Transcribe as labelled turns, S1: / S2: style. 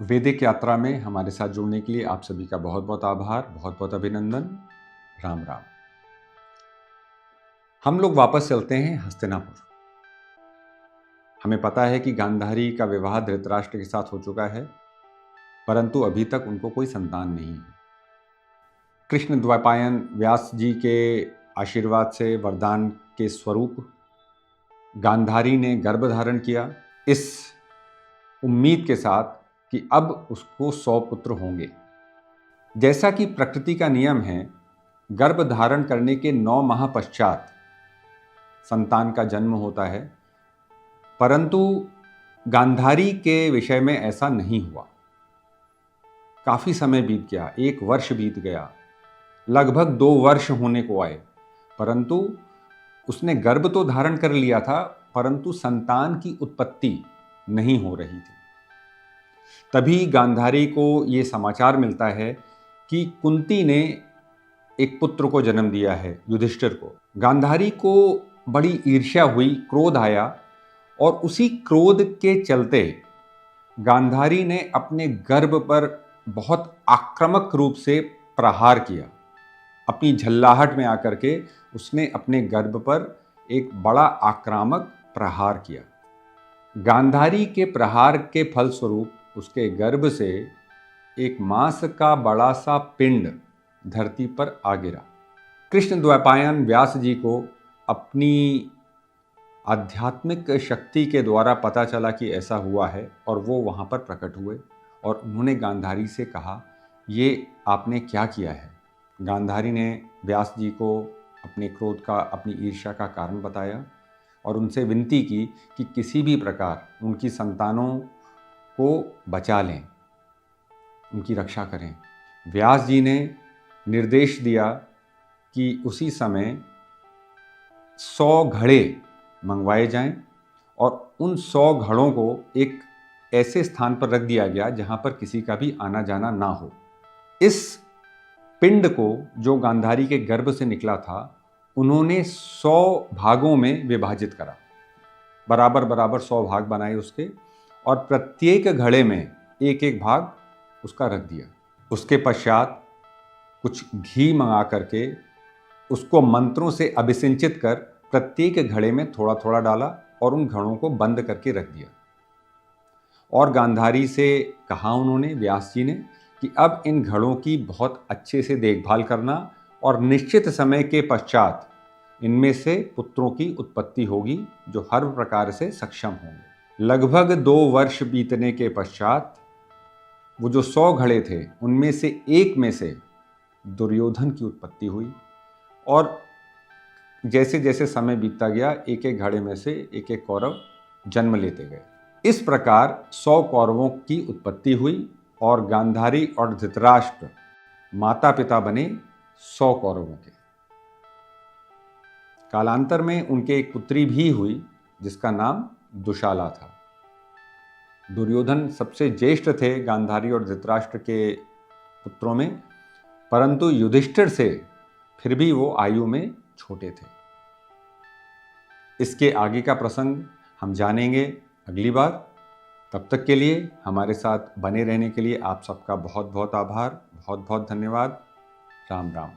S1: वैदिक यात्रा में हमारे साथ जुड़ने के लिए आप सभी का बहुत बहुत आभार, बहुत बहुत अभिनंदन। राम राम। हम लोग वापस चलते हैं हस्तिनापुर। हमें पता है कि गांधारी का विवाह धृतराष्ट्र के साथ हो चुका है, परंतु अभी तक उनको कोई संतान नहीं है। कृष्ण द्वैपायन व्यास जी के आशीर्वाद से, वरदान के स्वरूप गांधारी ने गर्भ धारण किया, इस उम्मीद के साथ कि अब उसको 100 पुत्र होंगे। जैसा कि प्रकृति का नियम है, गर्भ धारण करने के 9 माह पश्चात संतान का जन्म होता है, परंतु गांधारी के विषय में ऐसा नहीं हुआ। काफी समय बीत गया, 1 वर्ष बीत गया, लगभग 2 वर्ष होने को आए, परंतु उसने गर्भ तो धारण कर लिया था, परंतु संतान की उत्पत्ति नहीं हो रही थी। तभी गांधारी को ये समाचार मिलता है कि कुंती ने एक पुत्र को जन्म दिया है, युधिष्ठिर को। गांधारी को बड़ी ईर्ष्या हुई, क्रोध आया, और उसी क्रोध के चलते गांधारी ने अपने गर्भ पर बहुत आक्रामक रूप से प्रहार किया। अपनी झल्लाहट में आकर के उसने अपने गर्भ पर एक बड़ा आक्रामक प्रहार किया। गांधारी के प्रहार के फलस्वरूप उसके गर्भ से एक मांस का बड़ा सा पिंड धरती पर आ गिरा। कृष्ण द्वैपायन व्यास जी को अपनी आध्यात्मिक शक्ति के द्वारा पता चला कि ऐसा हुआ है, और वो वहाँ पर प्रकट हुए और उन्होंने गांधारी से कहा, ये आपने क्या किया है। गांधारी ने व्यास जी को अपने क्रोध का, अपनी ईर्ष्या का कारण बताया और उनसे विनती की कि किसी भी प्रकार उनकी संतानों को बचा लें, उनकी रक्षा करें। व्यास जी ने निर्देश दिया कि उसी समय 100 घड़े मंगवाए जाएं और उन 100 घड़ों को एक ऐसे स्थान पर रख दिया गया जहां पर किसी का भी आना जाना ना हो। इस पिंड को, जो गांधारी के गर्भ से निकला था, उन्होंने 100 भागों में विभाजित करा, बराबर बराबर 100 भाग बनाए उसके, और प्रत्येक घड़े में एक एक भाग उसका रख दिया। उसके पश्चात कुछ घी मंगा करके उसको मंत्रों से अभिसिंचित कर प्रत्येक घड़े में थोड़ा थोड़ा डाला और उन घड़ों को बंद करके रख दिया। और गांधारी से कहा उन्होंने, व्यास जी ने, कि अब इन घड़ों की बहुत अच्छे से देखभाल करना और निश्चित समय के पश्चात इनमें से पुत्रों की उत्पत्ति होगी जो हर प्रकार से सक्षम होंगे। लगभग 2 वर्ष बीतने के पश्चात वो जो 100 घड़े थे, उनमें से एक में से दुर्योधन की उत्पत्ति हुई, और जैसे जैसे समय बीतता गया, एक एक घड़े में से एक एक कौरव जन्म लेते गए। इस प्रकार 100 कौरवों की उत्पत्ति हुई और गांधारी और धृतराष्ट्र माता पिता बने 100 कौरवों के। कालांतर में उनके एक पुत्री भी हुई जिसका नाम दुशाला था। दुर्योधन सबसे ज्येष्ठ थे गांधारी और धृतराष्ट्र के पुत्रों में, परंतु युधिष्ठिर से फिर भी वो आयु में छोटे थे। इसके आगे का प्रसंग हम जानेंगे अगली बार। तब तक के लिए हमारे साथ बने रहने के लिए आप सबका बहुत बहुत आभार, बहुत बहुत धन्यवाद। राम राम।